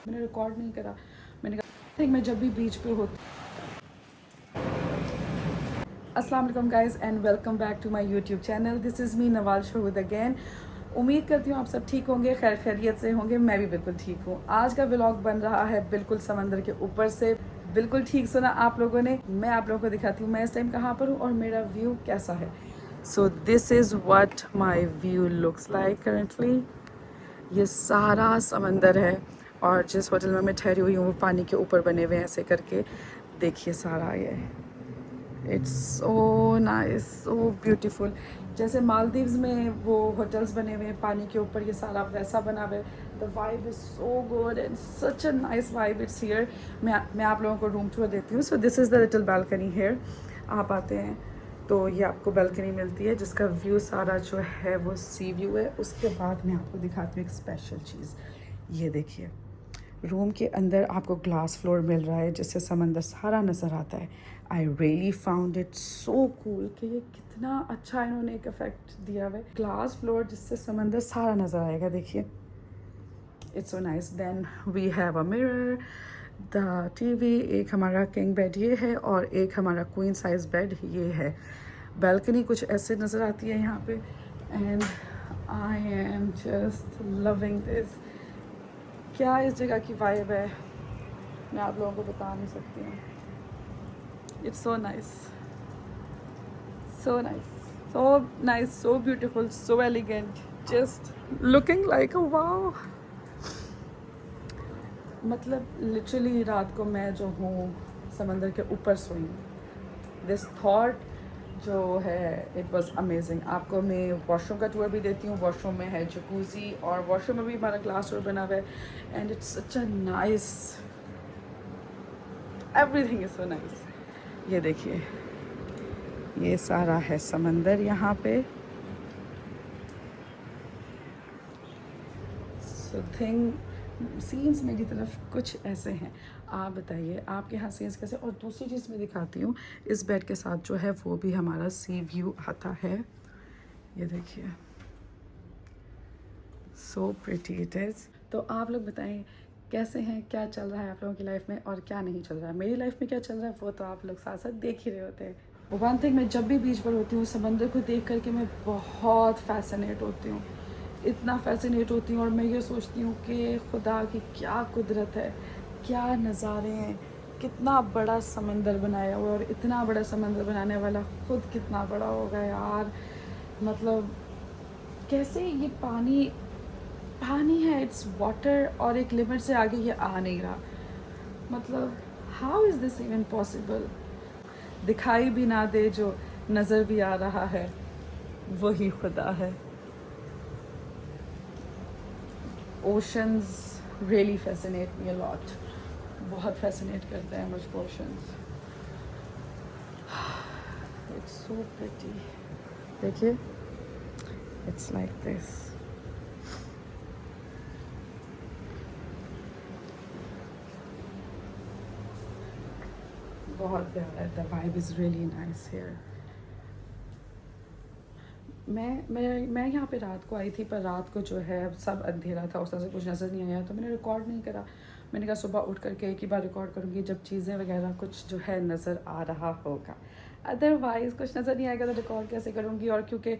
मैंने रिकॉर्ड नहीं करा। मैंने कहा मैं जब भी बीच पे होती। अस्सलाम वालेकुम guys and welcome back to my YouTube channel. This is me Nawal Shahood again. उम्मीद करती हूँ आप सब ठीक होंगे, खैर खैरियत से होंगे। मैं भी बिल्कुल ठीक हूँ। आज का व्लॉग बन रहा है बिल्कुल समंदर के ऊपर से। बिल्कुल ठीक सुना आप लोगों ने। मैं आप लोगों को दिखाती हूँ मैं इस टाइम कहाँ पर हूँ और मेरा व्यू कैसा है। So this is what my view looks like currently. ये सारा समंदर है और जिस होटल में मैं ठहरी हुई हूँ वो पानी के ऊपर बने हुए हैं ऐसे करके। देखिए सारा ये, it's so nice, so beautiful. जैसे मालदीव्स में वो होटल्स बने हुए हैं पानी के ऊपर, ये सारा वैसा बना हुआ है। The vibe is so good and such a nice vibe it's here. मैं आप लोगों को रूम टूर देती हूँ। So this is the little balcony here. आप आते हैं तो ये आपको बालकनी मिलती है जिसका व्यू सारा जो है वो सी व्यू है। उसके बाद मैं आपको दिखाती हूँ एक स्पेशल चीज़। ये देखिए, रूम के अंदर आपको ग्लास फ्लोर मिल रहा है जिससे समंदर सारा नज़र आता है। I really found it so cool कि ये कितना अच्छा इन्होंने एक इफेक्ट दिया हुआ है, ग्लास फ्लोर जिससे समंदर सारा नज़र आएगा। देखिए, it's so nice. Then we have a mirror, the TV. एक हमारा किंग बेड ये है और एक हमारा क्वीन साइज बेड ये है। बालकनी कुछ ऐसे नज़र आती है यहाँ पे and I am just loving this. क्या इस जगह की वाइब है मैं आप लोगों को बता नहीं सकती हूँ। It's so nice, so nice, so nice, so beautiful, so elegant, just looking like a wow. मतलब लिटरली रात को मैं जो हूँ समंदर के ऊपर सोई हूँ। दिस थॉट जो है इट वाज अमेजिंग। आपको मैं वॉशरूम का टूर भी देती हूँ। वॉशरूम में है जकूजी और वॉशरूम में भी हमारा ग्लास डोर बना हुआ है and it's such a nice, everything is so nice. ये देखिए, ये सारा है समंदर यहाँ पे। सो थिंग सीन्स मेरी तरफ कुछ ऐसे हैं। आप बताइए आपके यहाँ सीन्स कैसे। और दूसरी चीज़ मैं दिखाती हूँ, इस बेड के साथ जो है वो भी हमारा सी व्यू आता है। ये देखिए, सो प्रिटी इट इज़। तो आप लोग बताएं कैसे हैं, क्या चल रहा है आप लोगों की लाइफ में और क्या नहीं चल रहा है। मेरी लाइफ में क्या चल रहा है वो तो आप लोग साथ साथ देख ही रहे होते हैं। वन थिंग, मैं जब भी बीच पर होती हूँ समंदर को देख करके मैं बहुत फैसिनेट होती हूँ, इतना फैसिनेट होती हूँ। और मैं ये सोचती हूँ कि खुदा की क्या कुदरत है, क्या नज़ारे हैं, कितना बड़ा समंदर बनाया हुआ है और इतना बड़ा समंदर बनाने वाला खुद कितना बड़ा होगा यार। मतलब कैसे ये पानी पानी है, इट्स वाटर, और एक लिमिट से आगे ये आ नहीं रहा। मतलब how is this even possible. दिखाई भी ना दे जो नज़र भी आ रहा है वही खुदा है। Oceans really fascinate me a lot. बहुत फैसिनेट करते हैं मुझको ओशंस। It's so pretty. देखिए, इट्स लाइक दिस। बहुत प्यारा है। The vibe is really nice here. मैं यहाँ पे रात को आई थी पर रात को जो है सब अंधेरा था, उस तरह से कुछ नज़र नहीं आया तो मैंने रिकॉर्ड नहीं करा। मैंने कहा सुबह उठ करके एक ही बार रिकॉर्ड करूँगी जब चीज़ें वगैरह कुछ जो है नज़र आ रहा होगा। अदरवाइज़ कुछ नज़र नहीं आएगा तो रिकॉर्ड कैसे करूँगी। और क्योंकि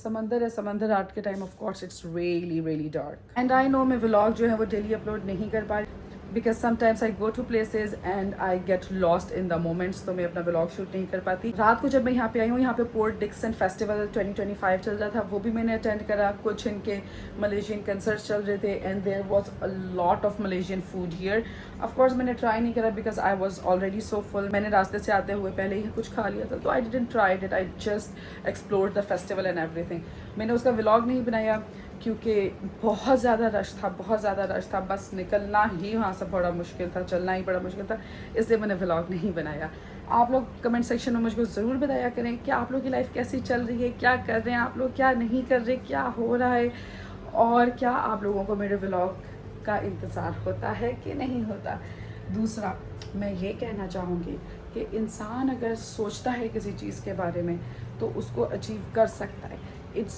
समंदर है, समंदर रात के time of course it's really really dark. And I know मैं व्लॉग जो है वो डेली अपलोड नहीं कर पा रही because sometimes I go to places and I get lost in the moments, तो मैं अपना व्लॉग शूट नहीं कर पाती। रात को जब मैं यहाँ पे आई हूँ, यहाँ पे पोर्ट डिक्सन फेस्टिवल 2025 चल रहा था, वो भी मैंने अटेंड करा। कुछ इनके मलेशियन कंसर्ट्स चल रहे थे and there was a lot of Malaysian food here. Of course मैंने ट्राई नहीं करा because I was already so full. मैंने रास्ते से आते हुए पहले ही कुछ खा लिया था तो I didn't try it, I just explored the festival and everything. मैंने उसका व्लॉग नहीं बनाया क्योंकि बहुत ज़्यादा रश था, बहुत ज़्यादा रश था। बस निकलना ही वहाँ से बड़ा मुश्किल था, चलना ही बड़ा मुश्किल था, इसलिए मैंने व्लॉग नहीं बनाया। आप लोग कमेंट सेक्शन में मुझको ज़रूर बताया करें कि आप लोग की लाइफ कैसी चल रही है, क्या कर रहे हैं आप लोग, क्या नहीं कर रहे, क्या हो रहा है, और क्या आप लोगों को मेरे व्लॉग का इंतज़ार होता है कि नहीं होता। दूसरा, मैं ये कहना चाहूँगी कि इंसान अगर सोचता है किसी चीज़ के बारे में तो उसको अचीव कर सकता है। it's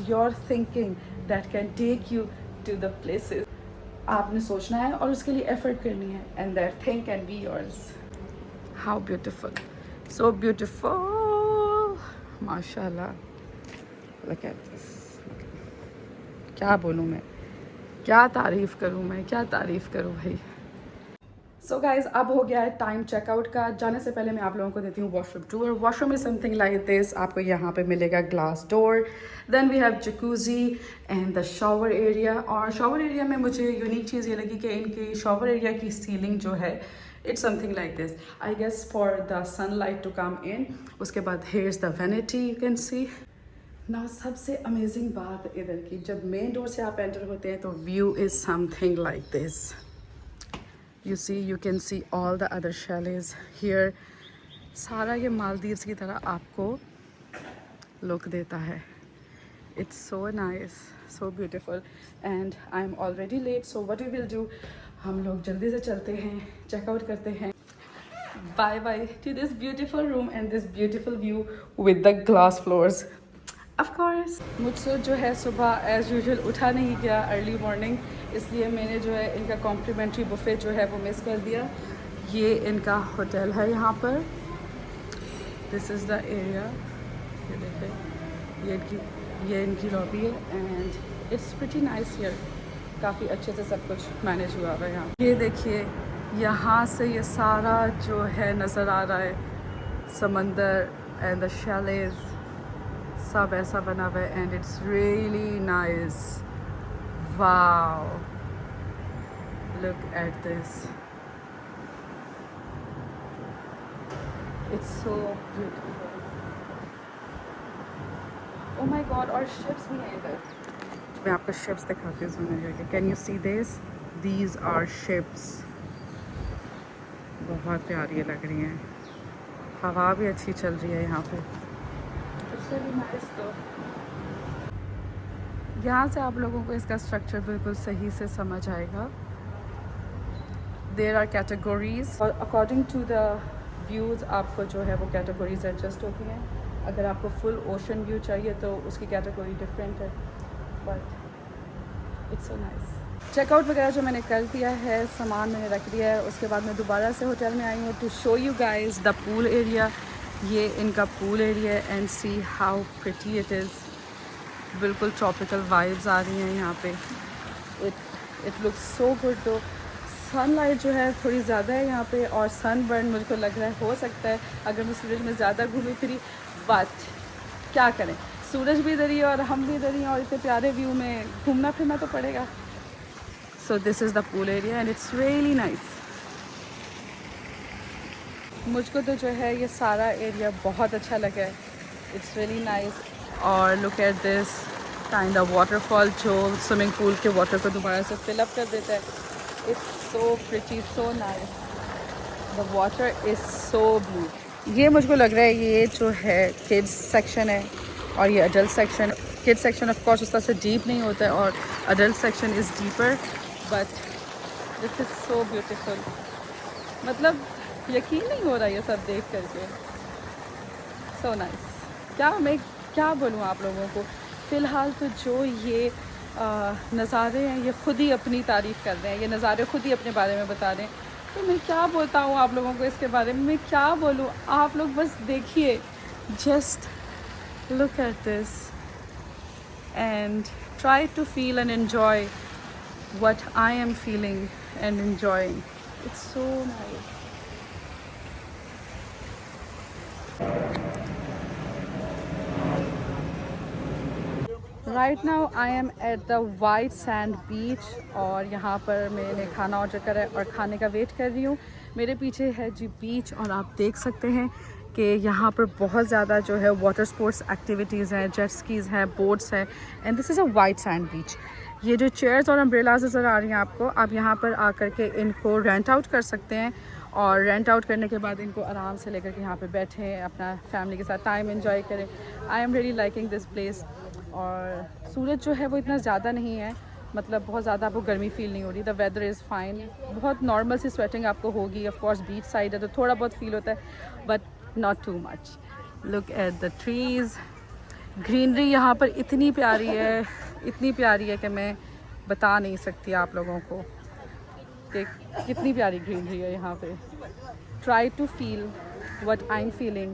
your thinking that can take you to the places आपने सोचना है और उसके लिए एफर्ट करनी है, and that thing can be yours. How beautiful, so beautiful, माशाल्लाह। Look at this. क्या बोलूँ मैं, क्या तारीफ़ करूँ मैं, क्या तारीफ़ करूँ भाई। सो गाइज, अब हो गया है टाइम चेकआउट का। जाने से पहले मैं आप लोगों को देती हूँ washroom tour. Washroom is something like this. आपको यहाँ पे मिलेगा glass door, then we have jacuzzi and the shower area. और शॉवर एरिया में मुझे यूनिक चीज़ ये लगी कि इनकी शॉवर एरिया की सीलिंग जो है it's something like this, I guess for the sunlight to come in. उसके बाद here is the vanity, you can see ना। सबसे अमेजिंग बात इधर की, जब मेन डोर से आप एंटर होते हैं तो view is something like this. You see, you can see all the other chalets here. सारा ये मालदीव्स की तरह आपको लुक देता है। It's so nice, so beautiful, and I'm already late. So what we will do? हम लोग जल्दी से चलते हैं, चेकआउट करते हैं। Bye bye to this beautiful room and this beautiful view with the glass floors. Of course. मुझसे जो है सुबह एज़ यूजुअल उठा नहीं गया अर्ली मॉर्निंग, इसलिए मैंने जो है इनका कॉम्प्लीमेंट्री बुफ़े जो है वो मिस कर दिया। ये इनका होटल है यहाँ पर। दिस इज़ द एरिया, ये देखें, ये इनकी लॉबी है and it's pretty nice here. काफ़ी अच्छे से सब कुछ मैनेज हुआ है यहाँ। ये देखिए, यहाँ से ये सारा जो है नज़र आ रहा है समंदर एंड द शैलेज़, सब ऐसा बना हुआ है and it's really nice. Wow, look at this, it's so beautiful. Oh my god, और शिप्स भी हैं इधर। मैं आपको शिप्स दिखाती हूँ सुनिएगा। Can you see this? These are ships. बहुत प्यारी लग रही हैं, हवा भी अच्छी चल रही है यहाँ पे। यहाँ से आप लोगों को इसका स्ट्रक्चर बिल्कुल सही से समझ आएगा। देयर आर कैटेगरीज और अकॉर्डिंग टू द व्यूज़ आपको जो है वो कैटेगरीज एडजस्ट होती हैं। अगर आपको फुल ओशन व्यू चाहिए तो उसकी कैटेगरी डिफरेंट है, but it's so nice. Checkout वगैरह जो मैंने कर दिया है, सामान मैंने रख दिया है। उसके बाद मैं दोबारा से होटल में आई हूँ to show you guys the pool area. ये इनका पूल एरिया है and see how pretty it is. बिल्कुल ट्रॉपिकल वाइब्स आ रही हैं यहाँ पे। It looks so good. तो सनलाइट जो है थोड़ी ज़्यादा है यहाँ पे और सनबर्न मुझको लग रहा है हो सकता है अगर मैं सूरज में ज़्यादा घूमी फिरी, बट क्या करें, सूरज भी इधर ही है और हम भी इधर ही हैं और इतने प्यारे व्यू में घूमना फिरना तो पड़ेगा। So this is the pool area and it's really nice. मुझको तो जो है ये सारा एरिया बहुत अच्छा लगा है, इट्स रियली नाइस। और look at this kind of waterfall जो स्विमिंग पूल के वाटर को दोबारा से फिल अप कर देता है। It's so pretty, so nice, the water is so blue. ये मुझको लग रहा है ये जो है किड्स सेक्शन है और ये adult section. Kids section of course उस तरह से डीप नहीं होता है और adult section is deeper, but this is so beautiful. मतलब यकीन नहीं हो रहा ये सब देख करके। So nice. क्या बोलूँ आप लोगों को। फ़िलहाल तो जो ये नज़ारे हैं ये ख़ुद ही अपनी तारीफ़ कर रहे हैं, ये नज़ारे ख़ुद ही अपने बारे में बता रहे हैं। तो मैं क्या बोलता हूँ आप लोगों को इसके बारे में, मैं क्या बोलूँ। आप लोग बस देखिए, just look at this and try to feel and enjoy what I am feeling and enjoying. It's so nice. Right now I am at the white sand beach और यहाँ पर मैंने खाना ऑर्डर करा है और खाने का वेट कर रही हूँ। मेरे पीछे है जी बीच और आप देख सकते हैं कि यहाँ पर बहुत ज़्यादा जो है वाटर स्पोर्ट्स एक्टिविटीज़ हैं, जेट स्कीज़ हैं, बोट्स हैं and this is a white sand beach. ये जो चेयर्स और अम्ब्रेलाज नज़र आ रही हैं आपको, आप यहाँ पर आकर के इनको रेंट आउट कर सकते हैं और रेंट आउट करने के बाद इनको आराम से लेकर के यहाँ पे बैठें, अपना फैमिली के साथ टाइम एंजॉय करें। I am really liking this place. और सूरज जो है वो इतना ज़्यादा नहीं है, मतलब बहुत ज़्यादा आपको गर्मी फील नहीं हो रही। द वेदर इज़ फाइन, बहुत नॉर्मल सी स्वेटिंग आपको होगी। ऑफ कोर्स बीच साइड है तो थोड़ा बहुत फील होता है but not too much. Look at the trees, greenery यहाँ पर इतनी प्यारी है, इतनी प्यारी है कि मैं बता नहीं सकती आप लोगों को। कि कितनी प्यारी ग्रीनरी है यहाँ पे। Try to feel what I am feeling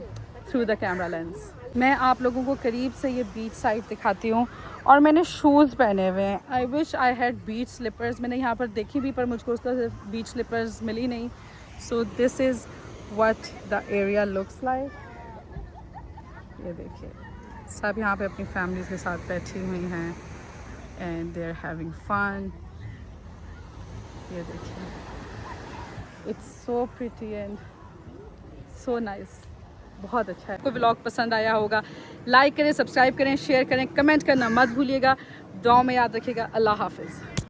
through the camera lens. मैं आप लोगों को करीब से ये बीच साइड दिखाती हूँ और मैंने शूज़ पहने हुए हैं। I wish I had beach slippers. मैंने यहाँ पर देखी भी पर मुझको उस तरह से बीच स्लिपर्स मिली नहीं। So this is what the area looks like. ये देखिए सब यहाँ पे अपनी फैमिलीज़ के साथ बैठी हुई हैं and they are having fun. ये देखिए it's so pretty and so nice. बहुत अच्छा है। कोई व्लॉग पसंद आया होगा लाइक करें, सब्सक्राइब करें, शेयर करें, कमेंट करना मत भूलिएगा। दुआ में याद रखिएगा। अल्लाह हाफिज़।